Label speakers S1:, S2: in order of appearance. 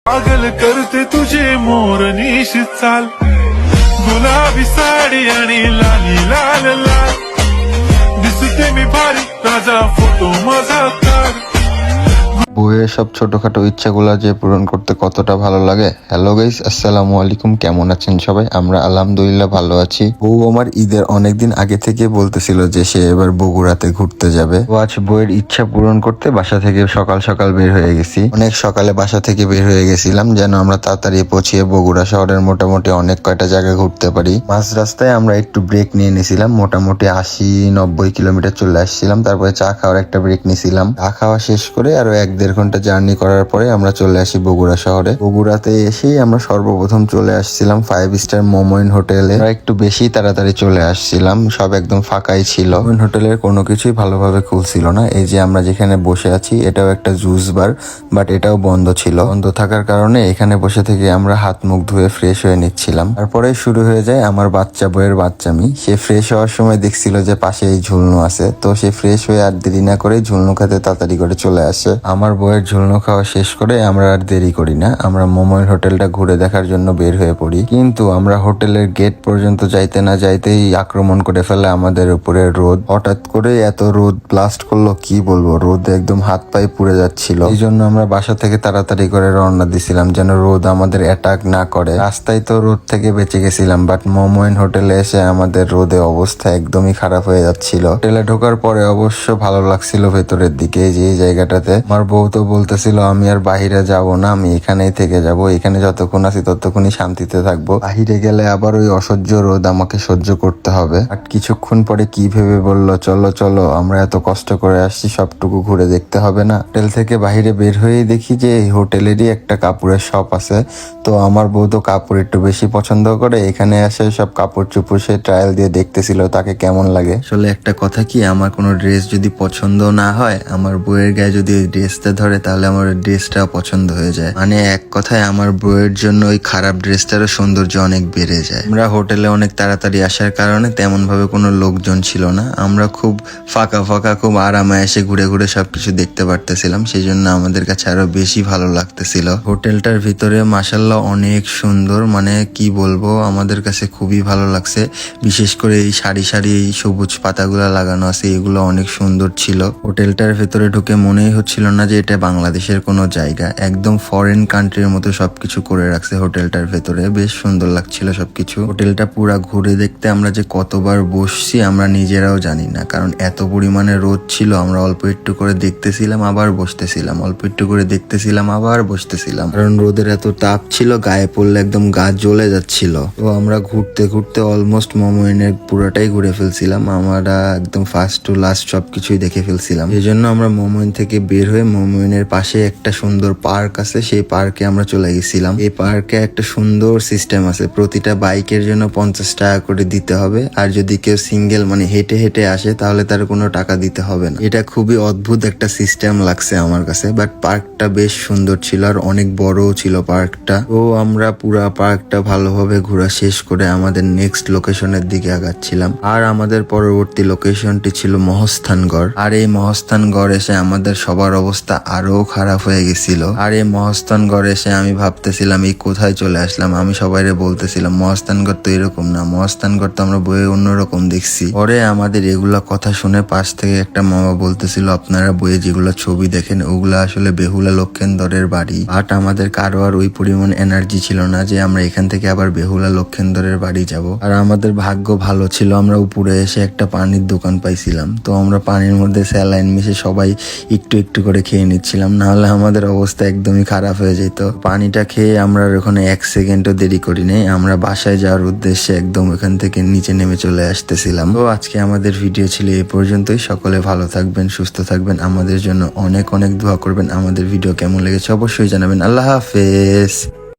S1: पागल करते तुझे मोरनीशी चाल गुलाबी साडी आणि लाली लाल लाल दिसते मी भारी राजा फोटो माझा काढ।
S2: বইয়ের সব ছোটখাটো ইচ্ছাগুলো যে পূরণ করতে কতটা ভালো লাগে। হ্যালো গাইস, আসসালামু আলাইকুম, কেমন আছেন সবাই? আমরা আলহামদুলিল্লাহ ভালো আছি। বউ আমার ঈদের অনেকদিন আগে থেকে বলতেছিল যে সে এবার বগুড়াতে ঘুরতে যাবে। তো আজ বইয়ের ইচ্ছা পূরণ করতে বাসা থেকে সকাল সকাল বের হয়ে গেছি। অনেক সকালে বাসা থেকে বের হয়ে গেছিলাম যেন আমরা তাড়াতাড়ি পৌঁছিয়ে বগুড়া শহরের মোটামুটি অনেক কয়টা জায়গা ঘুরতে পারি। মাঝ রাস্তায় আমরা একটু ব্রেক নিয়ে নিয়েছিলাম, মোটামুটি 80-90 কিলোমিটার চলে আসছিলাম। তারপরে চা খাওয়ার একটা ব্রেক নিয়েছিলাম। চা খাওয়া শেষ করে আরো 1-1.5 ঘন্টা জার্নি করার পরে আমরা চলে আসি বগুড়া শহরে। বগুড়াতে এসেই আমরা সর্বপ্রথম চলে আসছিলাম 5 স্টার মোমোইন হোটেলে। আমরা একটু বেশি তাড়াতাড়ি চলে আসছিলাম, সব একদম ফাঁকাই ছিল। মোমোইন হোটেলের কোনো কিছুই ভালোভাবে খুলছিল না। এই যে আমরা যেখানে বসে আছি এটাও একটা জুস বার, বাট এটাও বন্ধ ছিল। বন্ধ থাকার কারণে এখানে বসে থেকে আমরা হাত মুখ ধুয়ে ফ্রেশ হয়ে নিচ্ছিলাম। তারপরে শুরু হয়ে যায় আমার বাচ্চা বইয়ের বাচ্চামি। সে ফ্রেশ হওয়ার সময় দেখছিল যে পাশে এই ঝুলনু আছে, তো সে ফ্রেশ হয়ে আর দেরি না করে ঝুলনু খেতে তাড়াতাড়ি করে চলে আসে। আমার বইয়ের ঝুলনু খাওয়া শেষ করে আমরা আর দেরি করি না, আমরা মোমোইন হোটেলটা ঘুরে দেখার জন্য বের হয়ে পড়ি। কিন্তু আমরা হোটেলের গেট পর্যন্ত যাইতে না যাইতেই আক্রমণ করে ফেলে আমাদের উপরে রোদ। হঠাৎ করে এত রোদ ব্লাস্ট করলো, কি বলবো, রোদে একদম হাত পায়ে পুড়ে যাচ্ছিল। এই জন্য আমরা বাসা থেকে তাড়াতাড়ি করে রওনা দিছিলাম যেন রোদ আমাদের অ্যাটাক না করে। রাস্তায় তো রোদ থেকে বেঁচে গেছিলাম, বাট মোমোইন হোটেলে এসে আমাদের রোদে অবস্থা একদমই খারাপ হয়ে যাচ্ছিল। হোটেলে ঢোকার পরে অবশ্য ভালো লাগছিল ভেতরের দিকে, যে এই জায়গাটাতে। আমার বউ তো বলতেছিল আমি আর বাহিরে যাব না, আমি এখানেই থেকে যাব, এখানে যতক্ষণ আছি ততক্ষণই শান্তিতে থাকবো, বাহিরে গেলে আবার ওই অসহ্য রোদ আমাকে সহ্য করতে হবে। আর কিছুক্ষণ পরে কি ভেবে বলল, চলো চলো, আমরা এত কষ্ট করে আসছি, সবটুকু ঘুরে দেখতে হবে না? হোটেল থেকে বাহিরে বের হয়েই দেখি যে এই হোটেলেরই একটা কাপড়ের শপ আছে। তো আমার বউ তো কাপড় একটু বেশি পছন্দ করে, এখানে এসে সব কাপড় চুপড় সে ট্রায়াল দিয়ে দেখতেছিল তাকে কেমন লাগে। আসলে একটা কথা কি, আমার কোনো ড্রেস যদি পছন্দ না হয়, আমার বউয়ের গায়ে যদি ওই ড্রেসটা ধরে তাহলে আমার ড্রেসটা পছন্দ হয়ে যায়। মানে এক কথায় আমার বউয়ের জন্য ওই খারাপ ড্রেসটারও সৌন্দর্য অনেক বেড়ে যায়। আমরা হোটেলে অনেক তাড়াতাড়ি আসার কারণে তেমন ভাবে কোনো লোকজন ছিল না, আমরা খুব ফাঁকা ফাঁকা খুব আরামে এসে ঘুরে ঘুরে সবকিছু দেখতে পারতেছিলাম, সেই জন্য আমাদের কাছে আরো বেশি ভালো লাগতেছিল। হোটেলটার ভিতরে মাশাআল্লাহ অনেক সুন্দর, মানে কি বলবো, আমাদের কাছে খুবই ভালো লাগছে। বিশেষ করে এই সারি সারি এই সবুজ পাতাগুলা লাগানো আছে, এগুলো অনেক সুন্দর ছিল। হোটেলটার ভেতরে ঢুকে মনেই হচ্ছিল না যে এটা বাংলাদেশের কোনো জায়গা, একদম ফরেন কান্ট্রির মতো সবকিছু করে রাখছে হোটেলটার ভেতরে, বেশ সুন্দর লাগছিল সবকিছু। হোটেলটা পুরা ঘুরে দেখতে আমরা যে কতবার বসছি আমরা নিজেরাও জানি না, কারণ এত পরিমাণে রোদ ছিল। আমরা অল্প একটু করে দেখতেছিলাম আবার বসতেছিলাম, অল্প একটু করে দেখতেছিলাম আবার বসতেছিলাম, কারণ রোদের এত তাপ ছিল, গায়ে পড়লে একদম গা জ্বলে যাচ্ছিল। তো আমরা ঘুরতে ঘুরতে অলমোস্ট মোমোইনের পুরোটাই ঘুরে ফেলছিলাম, আমরা একদম ফার্স্ট টু লাস্ট সবকিছুই দেখে ফেলছিলাম। এই জন্য আমরা মোমোইন থেকে বের হয়ে মোমোইনের পাশে একটা সুন্দর পার্ক আছে, সেই পার্কে আমরা চলে গেছিলাম। এই পার্কে একটা সুন্দর সিস্টেম আছে, প্রতিটা বাইকের জন্য 50 টাকা করে দিতে হবে, আর যদি কেউ সিঙ্গেল মানে হেঁটে হেঁটে আসে তাহলে তার কোনো টাকা দিতে হবে না। এটা খুবই অদ্ভুত একটা সিস্টেম লাগছে আমার কাছে, বাট পার্কটা বেশ সুন্দর ছিল আর অনেক বড়ও ছিল পার্কটা। তো আমরা পুরা পার্কটা ভালোভাবে ঘোরা শেষ করে আমাদের নেক্সট লোকেশনের দিকে আগাচ্ছিলাম। আর আমাদের পরবর্তী লোকেশনটি ছিল মহস্থানগড়। আর এই মহস্থানগড় এসে আমাদের সবার অবস্থা আরো খারাপ হয়ে গেছিল। আর এই মহস্থানগড় এসে আমি ভাবতেছিলাম এই কোথায় চলে আসলাম। আমি সবাইরে বলতেছিলাম মহস্থানগড় তো এরকম না, মহস্থানগড় তো আমরা বইয়ে অন্যরকম দেখছি। পরে আমাদের এগুলা কথা শুনে পাশ থেকে একটা মামা বলতেছিল আপনারা বইয়ে যেগুলো ছবি দেখেন ওগুলা আসলে বেহুলা লক্ষেন্দরের বাড়ি। বাট আমাদের কারো আর ওই পরিমাণ এনার্জি ছিল না যে আমরা এখান থেকে আবার বেহুলা লক্ষেন্দরের বাড়ি যাব। আর আমাদের ভাগ্য ভালো ছিল, আমরা উপরে এসে একটা পানির দোকান পাইছিলাম, তো আমরা পানির মধ্যে স্যালাইন মিশে সবাই একটু একটু করে খেয়ে নিচ্ছিলাম, নাহলে আমাদের অবস্থা একদমই খারাপ হয়ে যেত। পানিটা খেয়ে আমরা ওখানে 1 সেকেন্ডও দেরি করি নাই, আমরা বাসায় যাওয়ার উদ্দেশ্যে একদম ওখান থেকে নিচে নেমে চলে আসতেছিলাম। তো আজকে আমাদের ভিডিও ছিল এই পর্যন্তই। সকলে ভালো থাকবেন, সুস্থ থাকবেন, আমাদের জন্য অনেক অনেক দোয়া করবেন। আমাদের ভিডিও কেমন লেগেছে অবশ্যই জানাবেন। আল্লাহ হাফেজ।